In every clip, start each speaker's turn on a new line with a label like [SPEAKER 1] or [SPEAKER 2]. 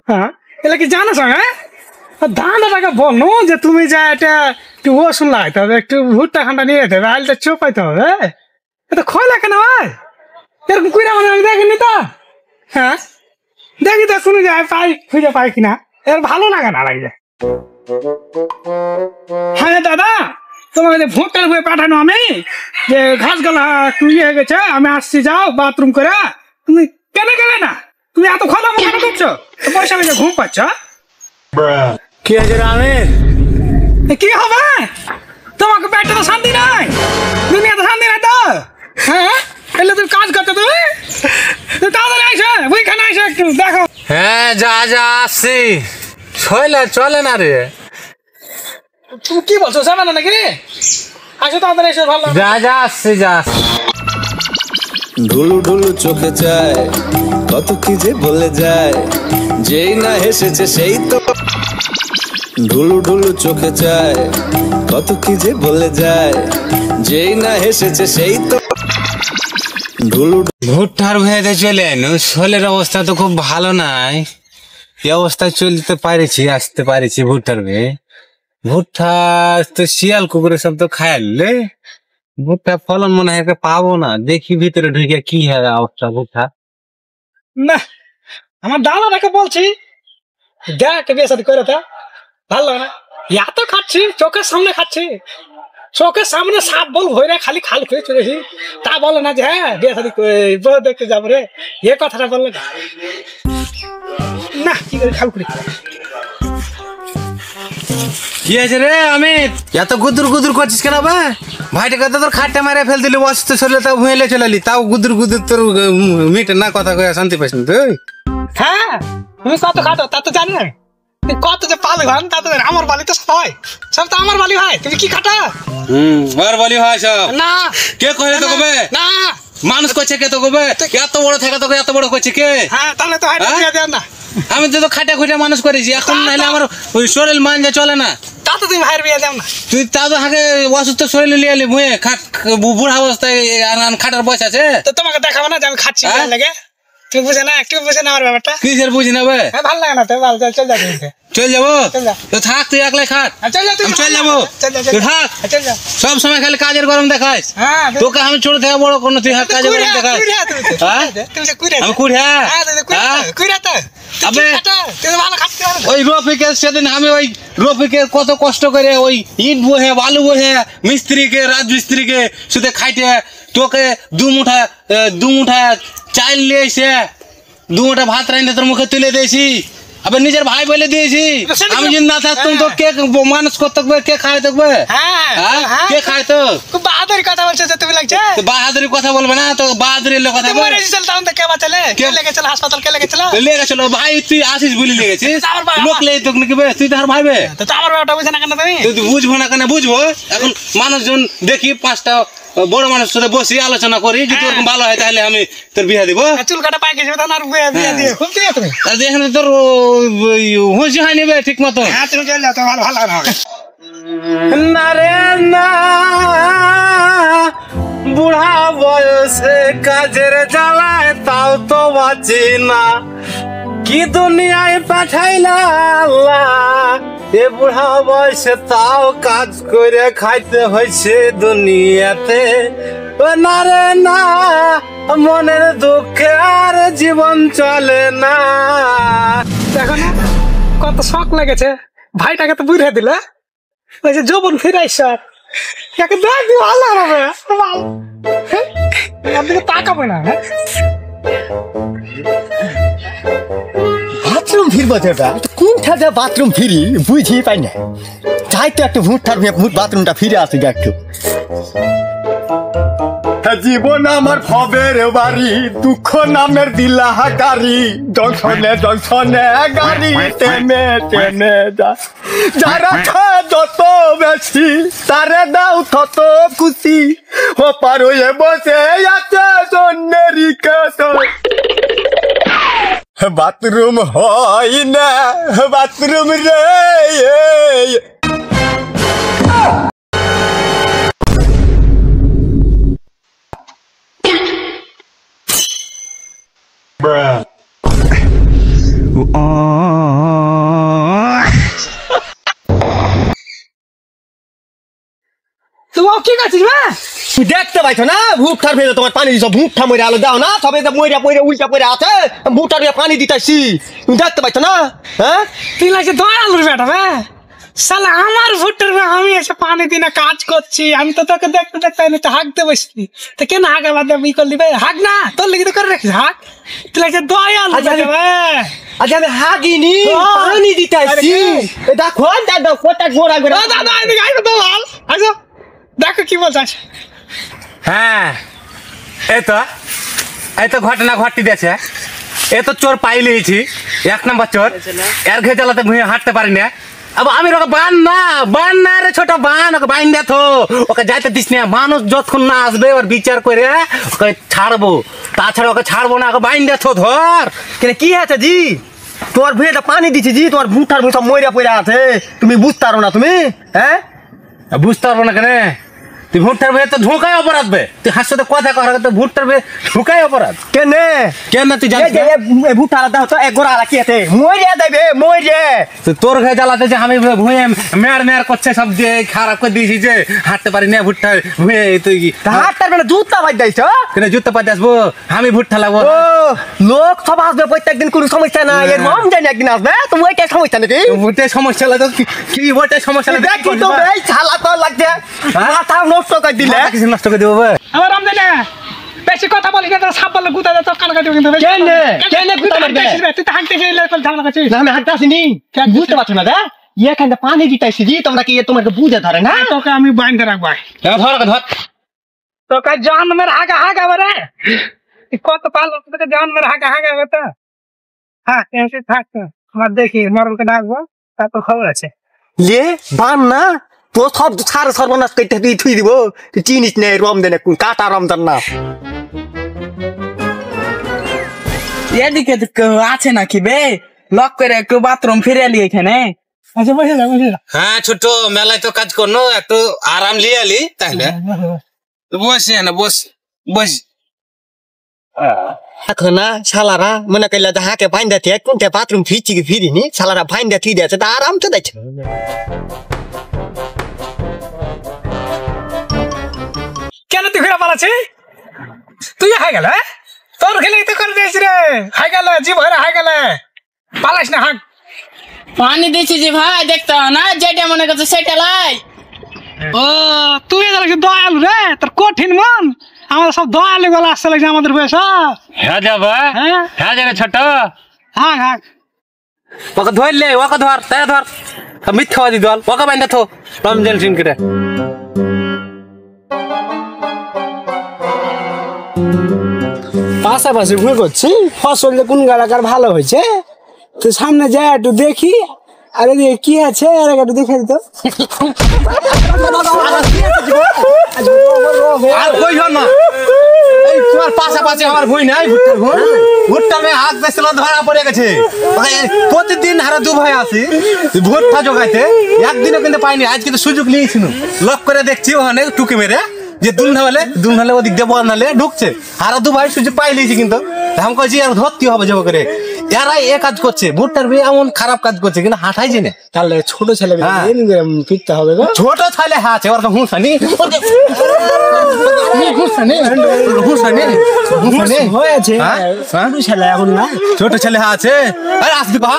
[SPEAKER 1] হ্যাঁ এলা কি জানো হ্যাঁ ধানটাকে বলো যে তুমি যা এটা একটু ওষুধ লাগাইতে হবে একটু ভুট্টা খান্ডা নিয়ে যেতে হবে আলটা চোপাইতে হবে এটা খয় লাগে না ভাই এরকম কুইরা মানে আমি দেখিনি তো হ্যাঁ দেখি তো শুনে যায় পাই খুঁজে পাই কিনা এর ভালো লাগে না লাগে হ্যাঁ দাদা তোমাকে যে ভোটার হয়ে পাঠানো আমি যে ঘাস গলা একটু ইয়ে হয়ে গেছে আমি আসছি যাও বাথরুম করে তুমি কেন গেলে না তুমি এত খাওয়া দাওয়া কেন করছো পয়সা পেয়ে ঘুম পাচ্ছ
[SPEAKER 2] কি আছে আমির
[SPEAKER 1] কি হবে তোমাকে পেটে তো শান্তি নাই দুনিয়াতে শান্তি নাই তো হ্যাঁ এলে তুমি কাজ করতে তুমি তাড়াতাড়ি আইসো ওইখানে আইসো একটু দেখো
[SPEAKER 2] হ্যাঁ যা যা আসছি চলে না রে
[SPEAKER 1] তুমি কি বলছো যাবে না নাকি আসো তাড়াতাড়ি এসো ভালো
[SPEAKER 2] যা যা আসছি যা
[SPEAKER 3] ঢুলু ঢুলু চোখে যায় কত কি যে বলে যায় যেই না হেসেছে সেই তো ঢুলু ঢুলু চোখে যায় কত কি যে বলে যায় যেই না হেসেছে সেই তো ঢুলু
[SPEAKER 2] ভুট্টার ভেদে চলে আইনু শোলের অবস্থা তো খুব ভালো নাই এই অবস্থায় চলতে পারিছি আসতে পারিছি ভুট্টার ভে ভুট্টা তো শিয়াল কুকুরের সব তো খাইলে ভুট্টা ফলন মনে হয় পাবো না দেখি ভিতরে ঢুকে কি হয় অবস্থা ভুট্টা
[SPEAKER 1] না আমার দাদাটাকে বলছি দেখ বিয়ে সাথে করে তা ভালো লাগে না এত খাচ্ছি চোখের সামনে খাচ্ছি চোখের সামনে সাপ বল ভরে খালি খাল খুঁজে চলেছি তা বলে না যে হ্যাঁ বিয়ে সাথে দেখতে যাবো রে এ কথাটা বললে না কি করে খাল খুঁড়ি
[SPEAKER 2] কি আছে রে আমি এত গুদুর গুদুর করছিস কেন বা ভাইটাকে তো তোর খাটটা মারে ফেল দিলি অসুস্থ শরীরে তাও ভুঁয়েলে চলালি তাও গুদুর গুদুর তোর মিটে না কথা কয়ে শান্তি পাইস না তুই
[SPEAKER 1] হ্যাঁ তুমি কত খাটো তা তো জানি না কত যে পালে ভান তা তো আমার বালি তো হয় সব তো আমার বালি হয় তুমি কি খাটা
[SPEAKER 2] আর বলি হয় সব
[SPEAKER 1] না
[SPEAKER 2] কে কইলে তো কবে
[SPEAKER 1] না
[SPEAKER 2] মানুষ করছে কে তো কবে এত বড় থাকা তোকে এত বড় করছে কে
[SPEAKER 1] হ্যাঁ তাহলে তো হাইটা দেন না
[SPEAKER 2] আমি তো খাটা খুঁটে মানুষ করেছি এখন নাহলে আমার ওই শরীর মান যা চলে না
[SPEAKER 1] তা তো তুমি ভাইয়ের বিয়ে দেও না
[SPEAKER 2] তুই তা তো আগে অসুস্থ শরীরে লিয়ে এলি ভুঁয়ে বুড়া অবস্থায় খাটার বয়স আছে
[SPEAKER 1] তো তোমাকে দেখাবো না যে আমি খাচ্ছি ভালো লাগে তুমি বুঝে না একটু বুঝে না আমার ব্যাপারটা
[SPEAKER 2] কিসের বুঝি না বে
[SPEAKER 1] হ্যাঁ ভালো লাগে না তো ভালো চল যা তুমি
[SPEAKER 2] চল যাবো
[SPEAKER 1] চল যা
[SPEAKER 2] তো থাক তুই একলাই খাট
[SPEAKER 1] চল যা তুমি
[SPEAKER 2] চল যাবো তুই থাক
[SPEAKER 1] চল যা
[SPEAKER 2] সব সময় খালি কাজের গরম দেখাস
[SPEAKER 1] হ্যাঁ
[SPEAKER 2] তোকে আমি ছোট থেকে বড় কোনো তুই কাজের গরম দেখাস
[SPEAKER 1] তুমি যে কুড়ে
[SPEAKER 2] আমি কুড়িয়া
[SPEAKER 1] কুড়ে তো
[SPEAKER 2] আবে
[SPEAKER 1] তুমি ভালো খাচ্ছি
[SPEAKER 2] ওই রফিকের সেদিন আমি ওই রফিকের কত কষ্ট করে ওই ইট বহে বালু বহে মিস্ত্রিকে রাজমিস্ত্রিকে শুধু খাইতে তোকে দু মুঠা চাল নিয়ে এসে দু মুঠা ভাত রাইনে তোর মুখে তুলে দিয়েছি আবার নিজের ভাই বলে দিয়েছি আমি যদি না থাকতাম তো কে মানুষ করতে হবে কে খাই থাকবে কে খায় তো
[SPEAKER 1] খুব বাহাদুরি কথা বলছে তুমি লাগছে
[SPEAKER 2] বাহাদুরি কথা বলবে না তো বাহাদুরি কথা বলবে
[SPEAKER 1] কে বাঁচালে কে লেগেছিল হাসপাতাল কে লেগেছিল
[SPEAKER 2] লেগেছিল ভাই তুই আসিস বলি লেগেছিস লোক লেগে তোকে নাকি তুই তো আর ভাইবে
[SPEAKER 1] তো আমার ব্যাপারটা বুঝে না কেন তুমি
[SPEAKER 2] তুই বুঝবো না কেন বুঝবো এখন মানুষজন দেখি পাঁচটা বড় মানুষ সাথে বসি আলোচনা করি যদি ওরকম ভালো হয় তাহলে আমি তোর বিয়া দিব
[SPEAKER 1] চুল কাটা পাই গেছে আর বিয়ে দিয়ে খুব দিয়ে তুমি
[SPEAKER 2] এখানে তোর হুঁশি হয়নি বে ঠিক মতো
[SPEAKER 1] হ্যাঁ তুমি চলে যাও তো ভালো ভালো না
[SPEAKER 2] না রে না বুড়া বয়সে কাজের জ্বালায় তাও তো বাঁচি না কি দুনিয়ায় পাঠাইলা আল্লাহ এ বুড়া বয়সে তাও কাজ করে খাইতে হয়েছে দুনিয়াতে না রে না মনের দুঃখে আর জীবন চলে না
[SPEAKER 1] দেখো না কত শখ লেগেছে ভাইটাকে তো বুঝে দিলে ওই যে যৌবন ফিরাইছ একে দেখ ভালো হবে আপনি তাকাবে না
[SPEAKER 4] বাথরুম ফিরবো যেটা কোনটা যে বাথরুম ফিরি বুঝি পাই না চাই তো একটু ভুট্টার বাথরুমটা ফিরে আসি একটু জীবন আমার খবের বাড়ি দুঃখ নামের দিলা গাড়ি জংশনে জংশনে গাড়ি টেনে টেনে যা যারা খায় যত বেশি তারে দাও তত খুশি ও পারোয়ে বসে আছে জন্যেরই কেতো বাথরুম হয় না বাথরুম রে
[SPEAKER 1] তুই কি করছিস বে?
[SPEAKER 4] তুই দেখতে পাইছো না ভুট্টার ভেতরে তোমার পানি দিছো ভুট্টা মরে আলো দাও না সবাই তো মইরা পইরা উল্টা পইরা আছে ভুট্টার ভেতরে পানি দিতেছি তুমি দেখতে পাইছো না হ্যাঁ
[SPEAKER 1] তুই লাগছে দয়ালুর বেটা বে শালা আমার ভুট্টার বে আমি এসে পানি দিনে কাজ করছি আমি তো তোকে দেখতে দেখতে এনে হাঁকতে বসছি তো কেন হাঁকা বাদ ই করলি বে হাঁক না তোর লিখে তো করে রাখিস হাঁক তুই লাগছে দয়ালু বেটা বে
[SPEAKER 4] আজ আমি হাগিনি পানি দিতেছি দেখো দাদা কোটা গোড়া গোড়া
[SPEAKER 1] দাদা এদিকে আইতো তো লাল আসো দেখো কি বলছিস
[SPEAKER 2] হ্যাঁ এই তো ঘটনা ঘটি দিয়েছে এ তো চোর পাই লিয়েছি 1 নম্বর চোর এর ঘে চালাতে ভুঁয়ে হাঁটতে পারি না अब আমি ওকে বান না রে ছোট বান ওকে বাইন দে তো ওকে যাইতে দিস না মানুষ যতক্ষণ না আসবে ওর বিচার করে ওকে ছাড়বো তাছাড়া ওকে ছাড়বো না ওকে বাইন দে তো ধর
[SPEAKER 4] কেন কি আছে জি তোমার ভুঁয়েটা পানি দিছি জি তোমার ভুট্টার ভুঁ সব মইরা পইরা আছে তুমি বুঝতে পারো না তুমি হ্যাঁ
[SPEAKER 2] বুঝতে পারবো না কেন তুই ভুট্টার ভেয়ে তো ঢোকাই অপরাধ বে তুই হার সাথে কথা কর তো ভুট্টার ভেয়ে ঢোকাই অপরাধ
[SPEAKER 4] কেনে
[SPEAKER 2] কেন তুই জানিস
[SPEAKER 4] ভুট্টা আলাদা হতো এক গোড়া আলা কি আছে মইরা দেবে মইরে
[SPEAKER 2] তোর ঘরে জ্বালাতে যে আমি ভুঁয়ে মেয়ার করছে সব যে খারাপ করে দিয়েছি যে হাঁটতে পারি না ভুট্টা ভুঁয়ে তুই
[SPEAKER 4] হাতটার বেলা জুতা বাদ দিয়েছ
[SPEAKER 2] কেন জুতো পাতে আসবো আমি ভুট্টা লাগবো
[SPEAKER 4] ও লোক সব আসবে প্রত্যেকদিন কোনো সমস্যা না এর রমজান একদিন আসবে তুমি ওইটাই সমস্যা নাকি
[SPEAKER 2] ভুট্টের সমস্যা লাগে কি ভুট্টের সমস্যা লাগে
[SPEAKER 4] দেখি তো এই ছালা তো লাগছে মাথা নষ্ট করে দিলে
[SPEAKER 2] কিছু নষ্ট করে দেবো
[SPEAKER 1] আমার রমজানে বেশি কথা বলিস না সাপ বলে গুতা দে তো কান কাটি কিন্তু
[SPEAKER 4] কেনে গুতা মারবে
[SPEAKER 1] তুই তো হাঁটতে গেলে ঝামেলা করছিস
[SPEAKER 4] না আমি হাঁটতে আসিনি বুঝতে পারছো না দা এখানে পানি দিতেছি জি তোমরা কি তোমাকে বুঝে ধরে না
[SPEAKER 1] তোকে আমি বাইন্ধে রাখবো
[SPEAKER 2] ধর
[SPEAKER 1] তোকে জন্মের হাগা বরে কত পালো তোকে জন্মের হাগা তো হ্যাঁ এসে থাক আমার দেখি মরলকে ডাকবো তারপর খবর আছে
[SPEAKER 4] লে বান না তো সব সার সর্বনাশ করতে তুই থুই দিব তুই চিনিস না রমজানে কোন কাটা রমজান না
[SPEAKER 5] এদিকে তো কেউ আছে নাকি বে লক করে একটু বাথরুম ফিরে এলি এখানে
[SPEAKER 1] আচ্ছা বসে যা
[SPEAKER 2] হ্যাঁ ছোট মেলায় তো কাজ করনো একটু আরাম লিয়ে আলি তাহলে বসে না বস
[SPEAKER 4] এখন না শালারা মনে করলে হাকে ফাইন দেয় কোনটা বাথরুম ফিরছি কি ফিরিনি শালারা ফাইন দিয়ে থুই দিয়েছে তা আরাম তো দেখছে
[SPEAKER 1] কেন তুই ঘুরে পালাচ্ছি তুই হাই গেল তোর খেলে তো করে দিয়েছি রে হাই গেল জীব হরে হাই গেলে পালাস না হাক
[SPEAKER 5] পানি দিচ্ছি যে ভাই দেখতে না যেটা মনে করছে সেটা লাই
[SPEAKER 1] ও তুই লাগছে দয়ালু রে তোর কঠিন মন আমাদের সব দয়ালু গলা আসতে লাগছে আমাদের বয়স
[SPEAKER 2] হ্যাঁ যাবা হ্যাঁ যাবে ছোট
[SPEAKER 1] হাক হাক
[SPEAKER 2] ওকে ধরলে ওকে ধর তাই ধর মিথ্যাবাদী দল ওকে বাইন্দা থো রমজান সিং কেটে
[SPEAKER 6] পাশাপাশি ঘুরে করছি ফসল কোন গালাকার ভালো হয়েছে তো সামনে যাই একটু দেখি আরে কি আছে আর একটু দেখে দিত
[SPEAKER 2] আর কই হন না এই তোমার পাশাপাশি আমার ভুই নাই ভুট্টার ভুই ভুট্টা মে হাত বেসলা ধরা পড়ে গেছে প্রতিদিন হারা দু ভাই আসি ভুট্টা জোগাইতে একদিনও কিন্তু পাইনি আজ কিন্তু সুযোগ নিয়েছিল লক করে দেখছি ওখানে টুকি মেরে যে দুলনালে ওদিক দিয়ে বলনালে ঢুকছে হারা দু ভাই সুযোগ পাই লিয়েছি কিন্তু আমি কইছি আর ধরতে হবে যাবো করে এরাই এ কাজ করছে ভুট্টার ভাই এমন খারাপ কাজ করছে কিন্তু হাঁটাই জেনে
[SPEAKER 6] তাহলে ছোট ছেলে ফিরতে হবে গো
[SPEAKER 2] ছোট ছেলে আছে ওর তো হুঁসানি
[SPEAKER 6] হয়েছে ছোট ছেলে এখন না
[SPEAKER 2] ছোট ছেলে আছে আরে আসবি কহা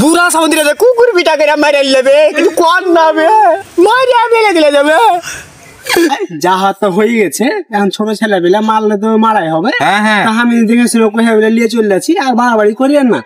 [SPEAKER 4] বুড়া সমুদ্রে কুকুর পিঠা করে মারে নেবে কিন্তু কোন নামে মারিয়া মেরে দিলে যাবে
[SPEAKER 6] যা হাত তো হয়ে গেছে এখন ছোট ছেলে বেলা মারলে তো মারাই হবে তা আমি দেখেছি নিয়ে চলে যাচ্ছি আর বাড়াবাড়ি করিয়েন না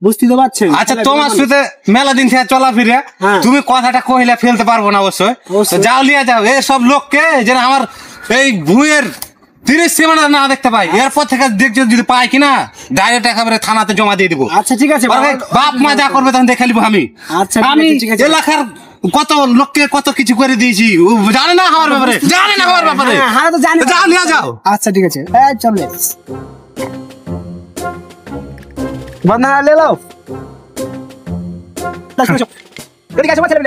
[SPEAKER 6] বুঝতে তো পারছেন
[SPEAKER 2] আচ্ছা তোমার সাথে মেলা দিন থেকে চলা ফিরে তুমি কথাটা কইলে ফেলতে পারবো না অবশ্যই যাও লিয়া যাও এই সব লোককে যেন আমার এই ভুঁয়ের 30 সীমানা না দেখতে পাই এরপর থেকে দেখছো যদি পাই কিনা ডাইরেক্ট একেবারে থানাতে জমা দিয়ে দিব
[SPEAKER 6] আচ্ছা ঠিক আছে
[SPEAKER 2] বাপ মা যা করবে তখন দেখে নিবো আমি
[SPEAKER 6] আচ্ছা
[SPEAKER 2] আমি
[SPEAKER 6] ঠিক আছে
[SPEAKER 2] এলাকার কত লোককে কত কিছু করে দিয়েছি জানে না আমার ব্যাপারে
[SPEAKER 6] হ্যাঁ তো জানি
[SPEAKER 2] যাও নিয়ে যাও
[SPEAKER 6] আচ্ছা ঠিক আছে চলে বন্ধা লে লাও এদিকে আসো ছেলে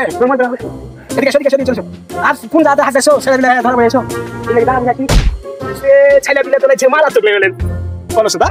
[SPEAKER 6] এদিকে চলো আর কোন জায়গাতে হাসছো ছেলে ধরবে এসো এদিকে দাঁড়ান যাচ্ছি ছেলে পিলে তো মারা চলে গেলেন কোনো সুদা